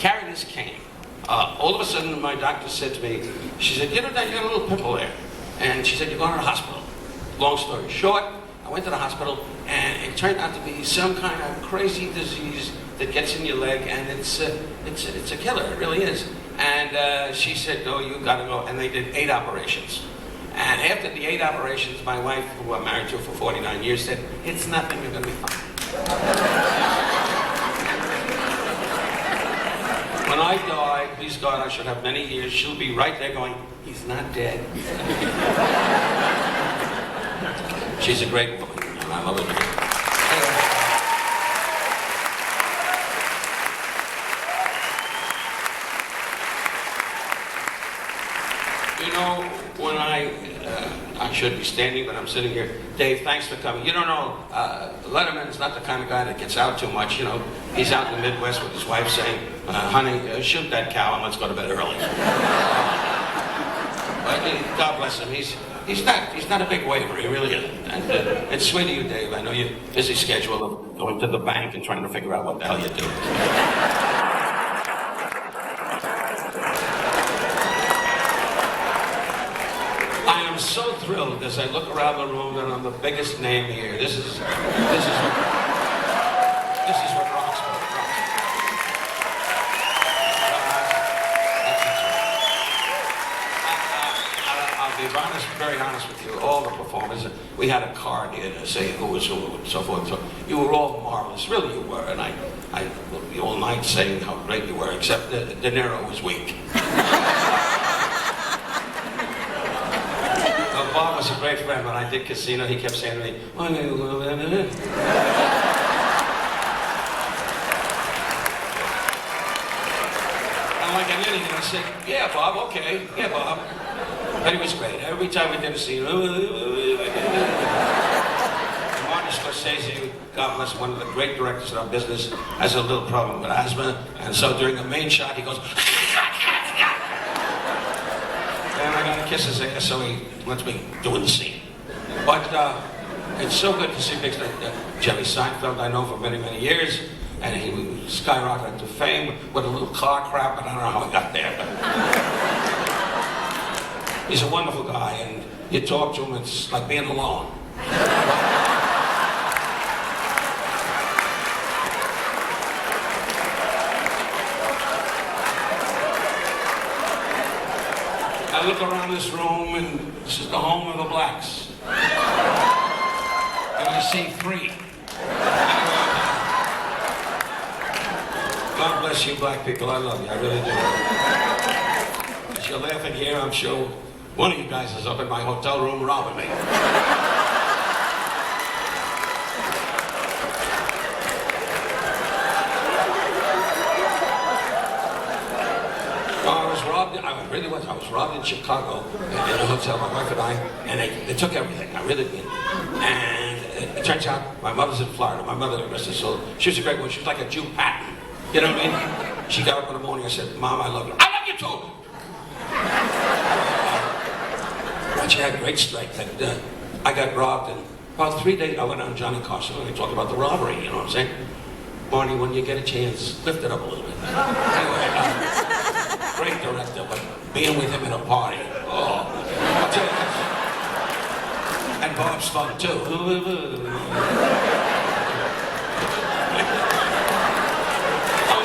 carried his cane. All of a sudden, my doctor said to me, she said, you know, Dad, you got a little pimple there. And she said, you're going to the hospital. Long story short, I went to the hospital, and it turned out to be some kind of crazy disease that gets in your leg, and it's a killer. It really is. And she said, no, you got to go. And they did 8 operations. And after the 8 operations, my wife, who I'm married to for 49 years, said, it's nothing, you're going to be fine. When I die, please God, I should have many years, she'll be right there going, he's not dead. She's a great woman, and I love her. You know, when I should be standing, but I'm sitting here. Dave, thanks for coming. You don't know, Letterman's not the kind of guy that gets out too much. You know, he's out in the Midwest with his wife saying, honey, shoot that cow and let's go to bed early. But God bless him. He's not a big waver, he really isn't. And it's sweet of you, Dave. I know your busy schedule of going to the bank and trying to figure out what the hell you're doing. I am so thrilled as I look around the room that I'm the biggest name here. This is what rocks me. I'll be honest, very honest with you. All the performers, we had a card here to say who was who and so forth. So you were all marvelous, really you were. And I would be all night saying how great you were, except that De Niro was weak. Bob was a great friend. When I did Casino, he kept saying to me, and like an idiot, I said, yeah, Bob, okay, yeah, Bob. But he was great. Every time we did a scene, Martin Scorsese, God bless him, one of the great directors in our business, has a little problem with asthma, and so during the main shot, he goes, and I got to kiss his ass, so he lets me do the scene. But it's so good to see big stuff. Jerry Seinfeld, I know for many, many years, and he skyrocketed to fame with a little car crap, and I don't know how he got there. But he's a wonderful guy, and you talk to him, it's like being alone. I look around this room, and this is the home of the blacks. And I see 3. God bless you, black people. I love you. I really do. As you're laughing here, I'm sure one of you guys is up in my hotel room robbing me. I was robbed in Chicago in a hotel, my wife and I, and they took everything. I really did. And it turns out my mother's in Florida. My mother, the rest of her soul, she was a great woman. She was like a Jew Patton. You know what I mean? She got up in the morning and said, Mom, I love you. I love you too! And she had great strength. And I got robbed, and about 3 days, I went on Johnny Carson, and they talked about the robbery, you know what I'm saying? Barney, when you get a chance, lift it up a little bit. Anyway, great director, but being with him in a party, oh, I'll tell you this. And Bob's fun too. I'm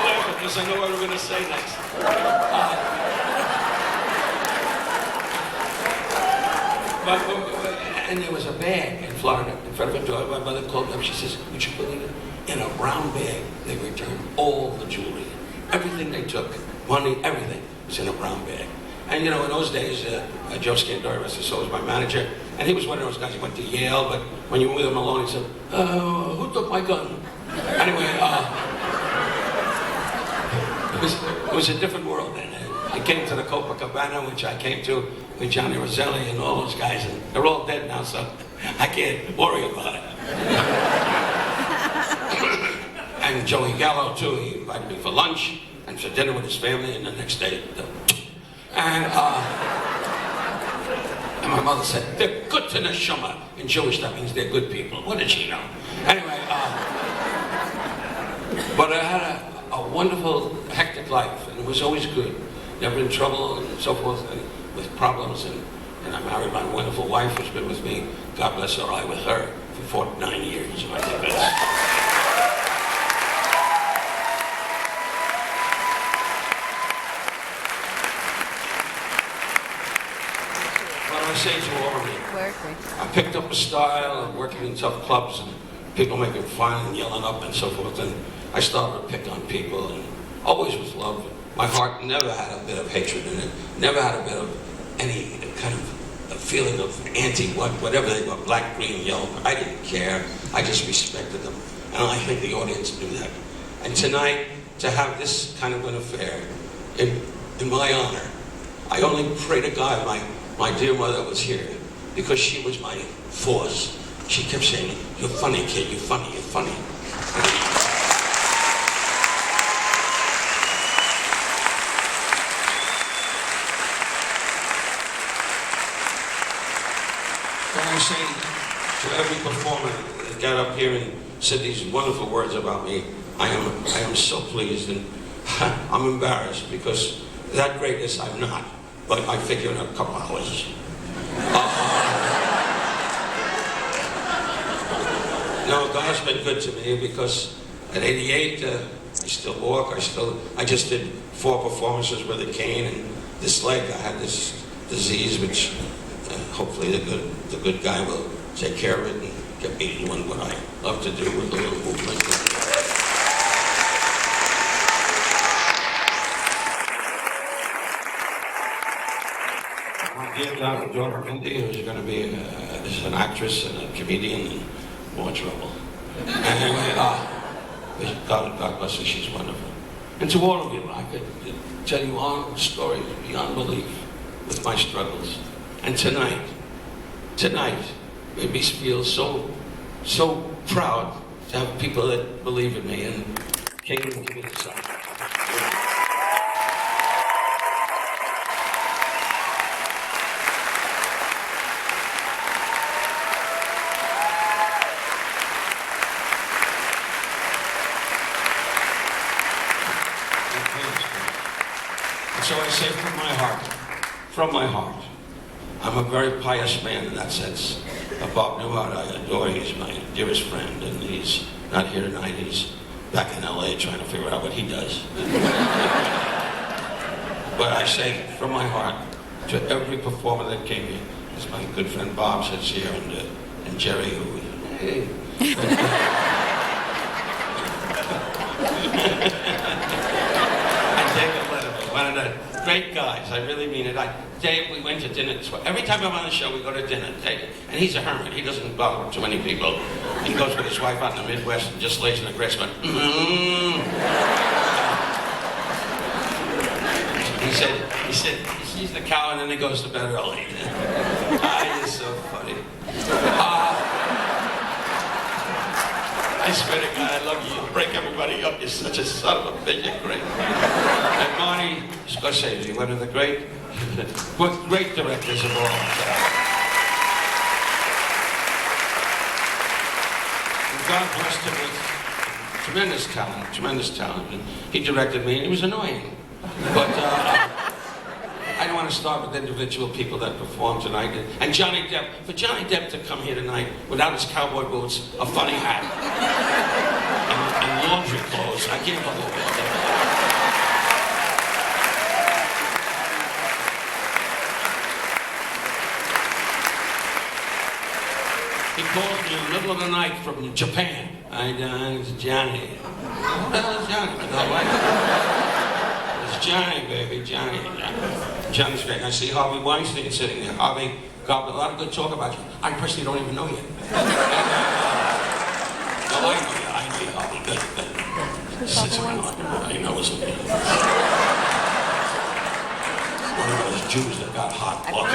laughing because I know what we're going to say next. And there was a bag in Florida in front of a door. My mother called up. She says, would you believe it? In a brown bag, they returned all the jewelry. Everything they took, money, everything was in a brown bag. And you know, in those days, Joe Scandori, rest his soul, was my manager, and he was one of those guys who went to Yale, but when you were with him alone, he said, who took my gun? Anyway, it was a different world then. I came to the Copacabana, which I came to with Johnny Roselli and all those guys, and they're all dead now, so I can't worry about it. And Joey Gallo, too, he invited me for lunch and for dinner with his family, and the next day, and my mother said, they're good to neshama. In Jewish, that means they're good people. What did she know? Anyway, but I had a a wonderful, hectic life, and it was always good. Never in trouble and so forth, and with problems. And I married my wonderful wife, who's been with me, God bless her, I with her for 49 years. And I think that's... What do I say to all of you? I picked up a style of working in tough clubs and people making fun and yelling up and so forth, and I started to pick on people, and always with love. My heart never had a bit of hatred in it, never had a bit of any kind of a feeling of whatever they were, black, green, yellow. I didn't care. I just respected them. And I think the audience knew that. And tonight, to have this kind of an affair in my honor, I only pray to God my dear mother was here, because she was my force. She kept saying, "You're funny, kid, you're funny, you're funny." When I say to every performer that got up here and said these wonderful words about me, I am so pleased, and I'm embarrassed, because that greatness I'm not, but I figure in a couple hours. No, God's been good to me, because at 88, I still walk, I just did 4 performances with a cane, and this leg, I had this disease, which hopefully the good guy will take care of it and get me doing what I love to do with a little movement. My dear daughter Mindy, who's going to be is an actress and a comedian and more trouble. Anyway, God bless her, she's wonderful. And to all of you, I could tell you all stories beyond belief with my struggles. And tonight made me feel so proud to have people that believe in me and came and give me this opportunity. And so I say from my heart, I'm a very pious man in that sense. Bob Newhart, I adore. He's my dearest friend, and he's not here tonight. He's back in LA trying to figure out what he does. But I say from my heart to every performer that came here, as my good friend Bob sits here, and Jerry, who, hey. And David Letterman, one of the great guys, I really mean it. Dave, we went to dinner. Every time I'm on the show, we go to dinner. Dave, and he's a hermit. He doesn't bother too many people. He goes with his wife out in the Midwest and just lays in the grass going, He said, he sees the cow and then he goes to bed early. You're so funny. I swear to God, I love you. You break everybody up. You're such a son of a bitch. You're great. And Marty Scorsese, one of the great directors of all time. And God blessed him with tremendous talent. And he directed me, and he was annoying. But I don't want to start with individual people that performed tonight. And Johnny Depp, for Johnny Depp to come here tonight without his cowboy boots, a funny hat, and laundry clothes, I can't believe it. He called me in the middle of the night from Japan. It's Johnny. Who the hell is Johnny? It's Johnny, baby, Johnny. Johnny's great. I see Harvey Weinstein sitting there. Harvey got a lot of good talk about you. I personally don't even know you. I know you, Harvey. Good. Sits around like I know isn't it? One of those Jews that got hot blood.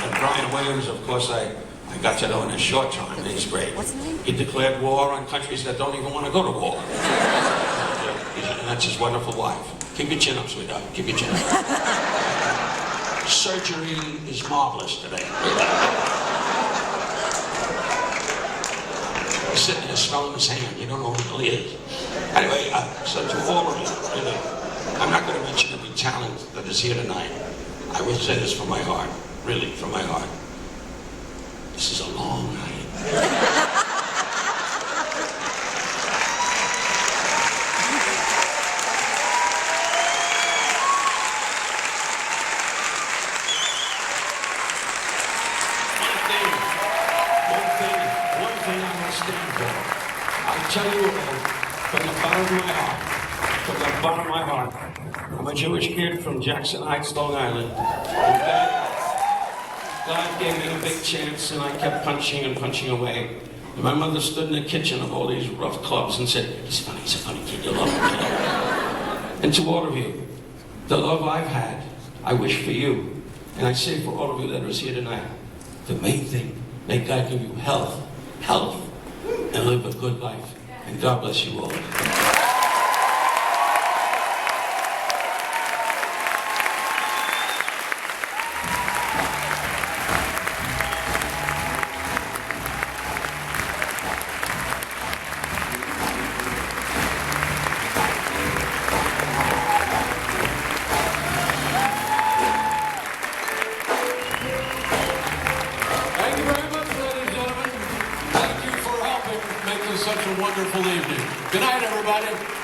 And Brian Williams, of course, I got to know in a short time, and he's great. What's his name? He declared war on countries that don't even want to go to war. And that's his wonderful wife. Keep your chin up, sweetheart. Keep your chin up. Surgery is marvelous today. smell of his hand. You don't know who he is. Anyway, so to all of you, really, I'm not going to mention every talent that is here tonight. I will say this from my heart, really, from my heart. This is a long night. One thing I will stand for. I'll tell you from the bottom of my heart, I'm a Jewish kid from Jackson Heights, Long Island. God gave me a big chance, and I kept punching and punching away. And my mother stood in the kitchen of all these rough clubs and said, he's a funny kid, you love him. And to all of you, the love I've had, I wish for you. And I say for all of you that are here tonight, the main thing, may God give you health, and live a good life. And God bless you all. Such a wonderful evening. Good night, everybody.